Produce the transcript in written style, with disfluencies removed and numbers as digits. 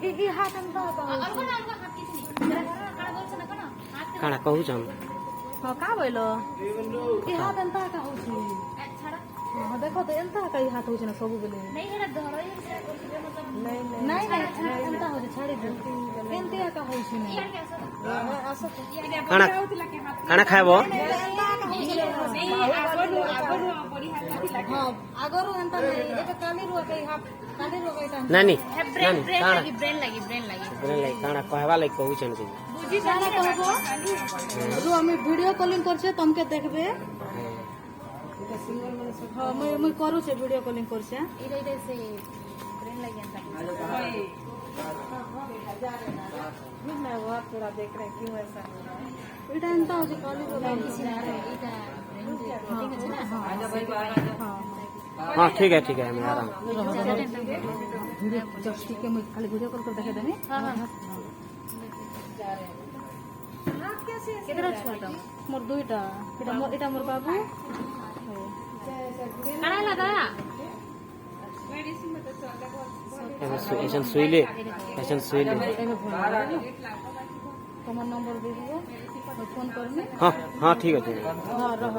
ई हाथ अंता काणा कहू छम हां का बोलो ई हाथ अंता का होची हां देखो तो एंता का ई हाथ होची ना सब बेले नहीं हेरा धरो नहीं एंता हो छाड़ी दे एंता का होची ना काणा काणा खाइबो हां आगरो एंता एक काली रुआ के हाथ काली रुआ के नानी ब्रेन काणा ब्रेन लगी ब्रेन लागी काणा कहवा लागी कहू छन से बुझी जाना कहबो जो हमें वीडियो कॉलिंग करछे तुमके देखबे हां मैं करू छे वीडियो कॉलिंग करछे इरे से ब्रेन लगी एंता मैं वो थोड़ा देख रहे क्यों ऐसा इटा एंता हो जे काली रुआ किसी ना इटा हां ठीक है मैं आ रहा हूं जस्टी के मैं खाली वीडियो कॉल कर देखे देनी हां केकरा छुआटा मोर दुईटा इटा मोर बाबू काना लगा ऐसन सुइले तुम्हारा नंबर दे दियो फोन करनी हां ठीक है हां रह